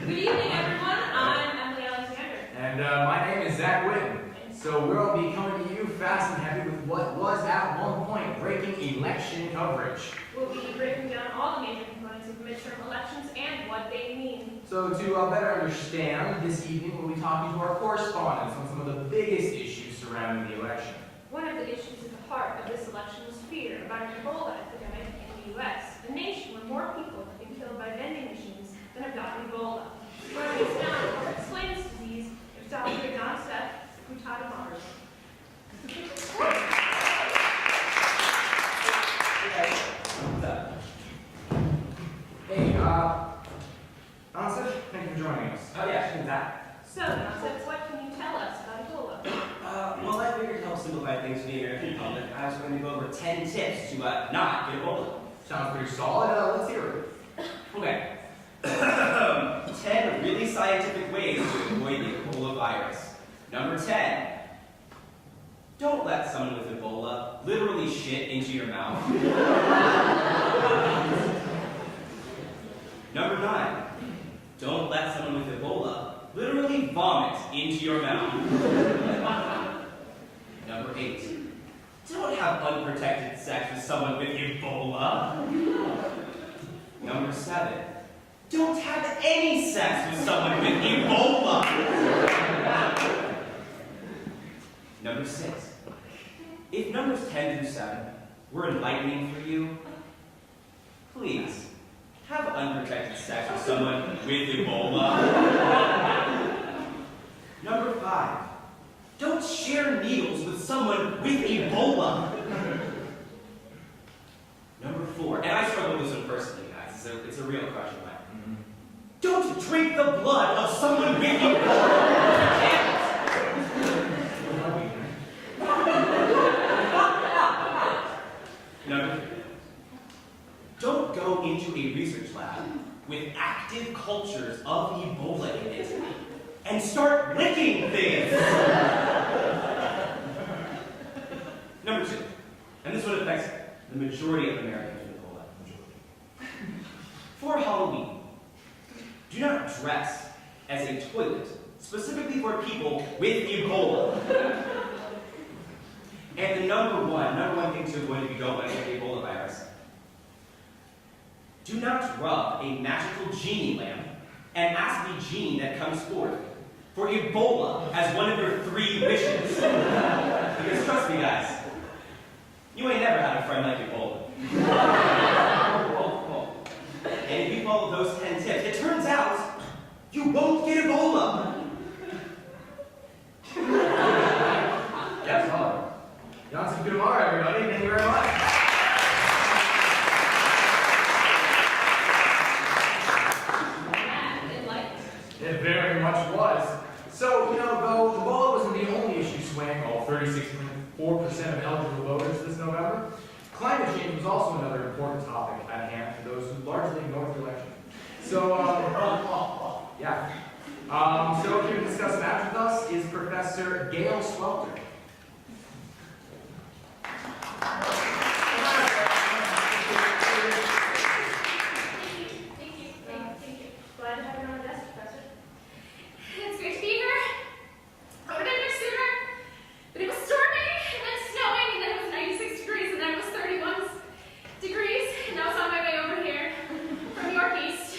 Good evening, everyone. I'm Emily Alexander. And my name is Zach Whitten. So we'll be coming to you fast and heavy with what was at one point breaking election coverage. We'll be breaking down all the major components of midterm elections and what they mean. So to better understand, this evening we'll be talking to our correspondents on some of the biggest issues surrounding the election. One of the issues at the heart of this election was fear about an Ebola epidemic in the U.S., a nation where more people have been killed by vending machines than have gotten Ebola. Joining us now to explain this disease is Dr. Donna Steph from Tata Motors. Hey, Donna Steph, thank you for joining us. Oh yeah, she's that. So, Donna Steph, what can you tell us about Ebola? Well, I figured to help simplify things for the American public, I was going to go over 10 tips to not get Ebola. Sounds pretty solid. Let's hear it. Okay. 10 really scientific ways to avoid the Ebola virus. Number 10. Don't let someone with Ebola literally shit into your mouth. Number 9. Don't let someone with Ebola literally vomit into your mouth. Number 8. Don't have unprotected sex with someone with Ebola. Number 7. Don't have any sex with someone with Ebola. Number 6. If numbers 10 through 7 were enlightening for you, please have unprotected sex with someone with Ebola. Number 5. Don't share needles with someone with Ebola. Number 4, and I struggle with this one personally, guys. It's a real crush of mine. Don't drink the blood of someone with Ebola. Number 3. Don't go into a research lab with active cultures of Ebola in it and start licking things. Number 2, and this one affects the majority of Americans with Ebola. For Halloween, do not dress as a toilet, specifically for people with Ebola. And the number one thing to avoid if you don't want to get the Ebola virus, do not rub a magical genie lamp and ask the genie that comes forth for Ebola as one of your 3 wishes. Because trust me, guys, you ain't never had a friend like Ebola. And if you follow those 10 tips, it turns out you won't get Ebola. Yes, hello. Johnson, good tomorrow, everybody. Thank you very much. It very much was. So, though Ebola wasn't the only issue swaying all 36.4% of eligible voters this November, climate change was also another important topic at hand for those who largely ignored the election. So, yeah. So here to discuss matters with us is Professor Gail Swelter. Thank you. Glad to have you on the desk, Professor. It's great to be here. I would have been here sooner, but it was storming, and then snowing, and then it was 96 degrees, and then it was 31 degrees, and I was on my way over here from York East.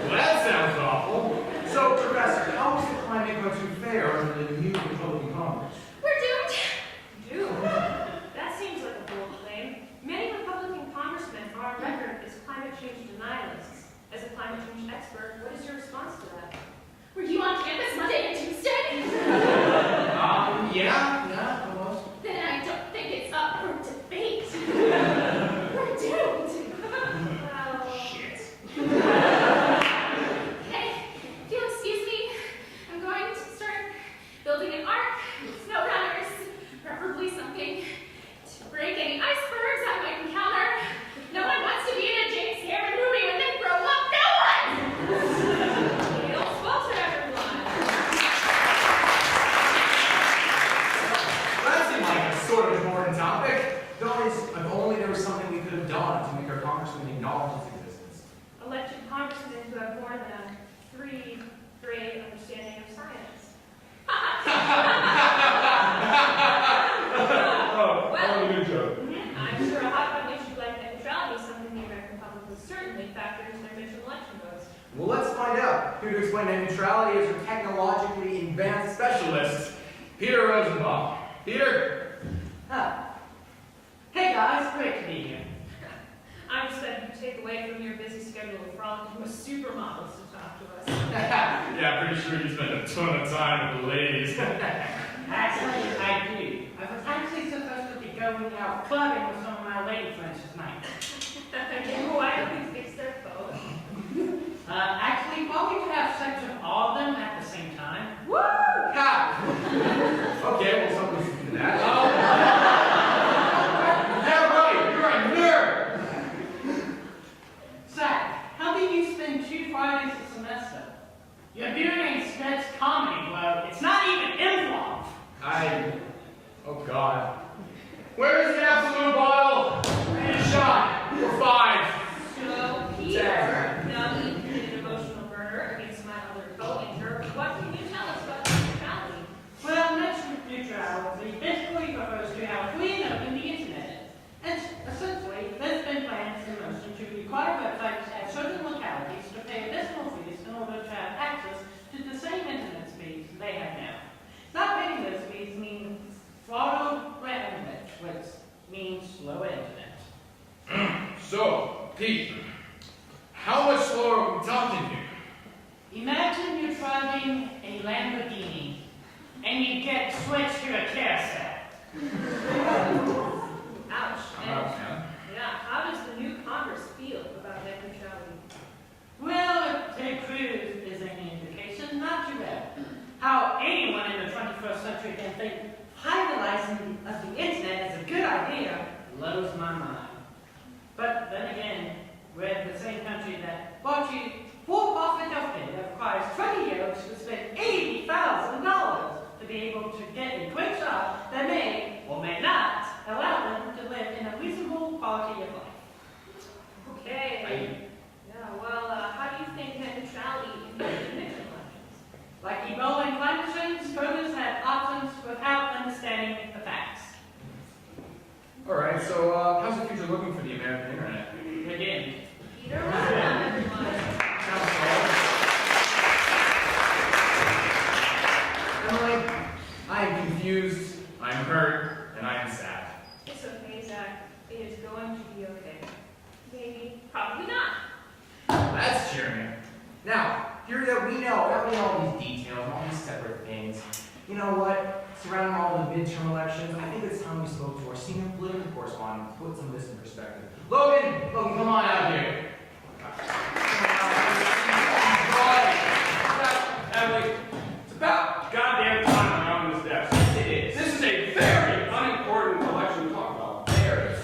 Well, that sounds awful. So, Professor, how is the climate going to fare under the new Republican Congress? We're doomed. Doomed? That seems like a bold claim. Many Republican congressmen are on record as climate change denialists. As a climate change expert, what is your response to that? Were you on campus Monday and Tuesday? Yeah, almost. Then I don't think it's up for debate. We're doomed. Shit. Hey, if you'll excuse me, I'm going to start building an ark with snow runners, preferably something to break any icebergs I might encounter. No one wants to be in a James Cameron movie when they grow up. No one! Gail Swelter, everyone. That seemed like a sort of important topic. Though if only there was something we could have done to make our congressman acknowledge its existence. Elected here to explain net neutrality is our technologically advanced specialist, Peter Rosenbaum. Peter? Hey guys, great to be here. I'm expecting to take away from your busy schedule of frolicking with supermodels to talk to us. Yeah, pretty sure you spend a ton of time with the ladies. Actually, I do. I was actually supposed to be going out clubbing with some of my lady friends tonight. Why don't we fix their phone? Actually, well, we could have sex with all of them at the same time. Woo! Ha! Okay, well, somebody's do that. Yeah, right, you're a nerd! Zach, how did you spend 2 Fridays a semester? You're doing sketch comedy, bro. It's not even improv. Oh God. Where is the absolute bottle? I need a shot. We're 5. So, Peter, now that you've committed emotional murder against my other co-inter, what can you tell us about neutrality? Well, net neutrality basically refers to how free and open the internet is. And essentially, there's been plans in motion to require websites at certain localities to pay additional fees in order to have access to the same internet speeds they have now. Not paying those fees means throttled bandwidth, which means slower internet. So, Pete, how much slower are we talking here? Imagine you're driving a Lamborghini and you get switched to a carousel. Ouch. I'm out, man. Yeah, how does the new Congress feel about net neutrality? Well, if Ted Cruz is any indication, not too bad. How anyone in the 21st century can think privatizing of the internet is a good idea blows my mind. But then again, we're the same country that bought you for-profit healthcare that requires 20-year-olds to spend $80,000 to be able to get a quick shot that may or may not allow them to live in a reasonable quality of life. Okay. Yeah, well, how do you think net neutrality impacts midterm elections? Like Ebola and climate change, voters have options without understanding the facts. Alright, so how's the future looking for the American internet? Again, Peter, welcome, everyone. Emily, I am confused, I'm hurt, and I am sad. It's okay, Zach. It is going to be okay. Maybe, probably not. That's cheering. Now, here that we know all these details and all these separate things, you know what? Surrounding all the midterm elections, I think it's time we spoke to our senior political correspondent to put some of this in perspective. Logan, come on out here. Emily, it's about goddamn time I'm on this desk. It is. This is a very unimportant election to talk about. There.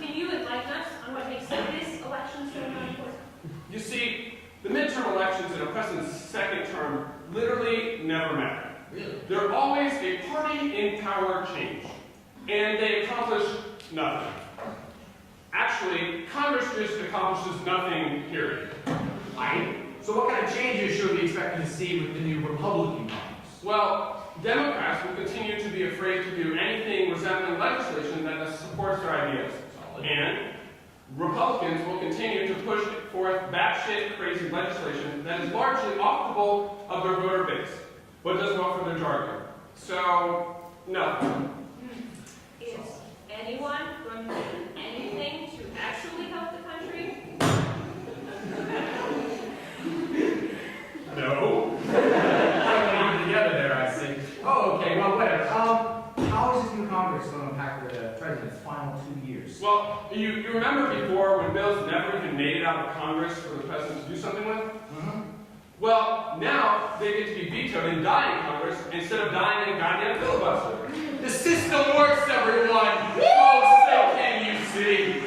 Can you enlighten us on what makes this election so important? You see, the midterm elections in a president's second term literally never matter. Really? They're always a party in power change, and they accomplish nothing. Actually, Congress just accomplishes nothing, period. So what kind of changes should we be expecting to see with the new Republican Congress? Well, Democrats will continue to be afraid to do anything resembling legislation that supports their ideas. And Republicans will continue to push forth batshit crazy legislation that is largely off the bowl of their voter base, but does well for their jargon. So, no. Is anyone going to do anything to actually help the country? No. Putting together there, I see. Oh, okay, well, whatever. How is this new Congress going to impact the president's final 2 years? Well, you remember before when bills never even made it out of Congress for the president to do something with? Mm-hmm. Well, now they get to be vetoed and die in Congress instead of dying in a goddamn filibuster. The system works, everyone! Oh, so can you see?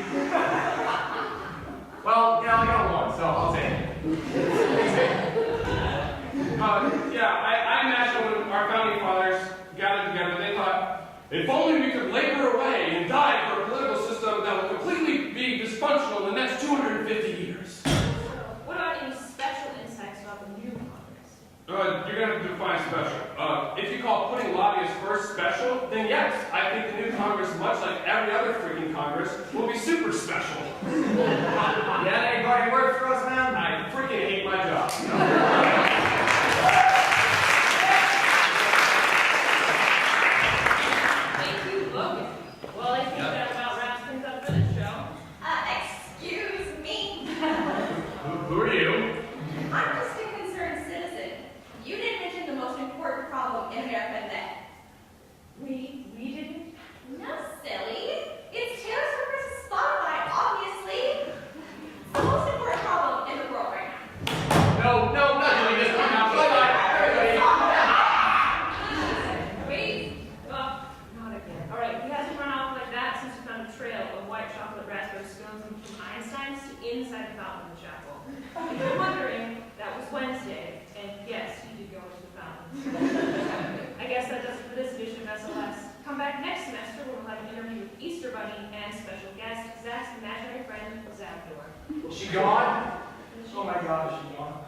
Well, I got one, so I'll take it. I imagine when our founding fathers gathered together, they thought, if only we could labor away and die for a political system that will completely be dysfunctional in the next 250 years. So, what about any special insights about the new Congress? You're going to have to define special. If you call putting lobbyists first special, then yes, I think the new Congress, much like every other freaking Congress, will be super special. Yeah, anybody work for us, man? I freaking hate my inside the fountain in the chapel. If you're wondering, that was Wednesday, and yes, he did go into the fountain. I guess that does it for this edition of SLS. Come back next semester when we'll have an interview with Easter Bunny and special guest, Zach's imaginary friend, Zapdoor. Is she gone? Oh my God, is she gone?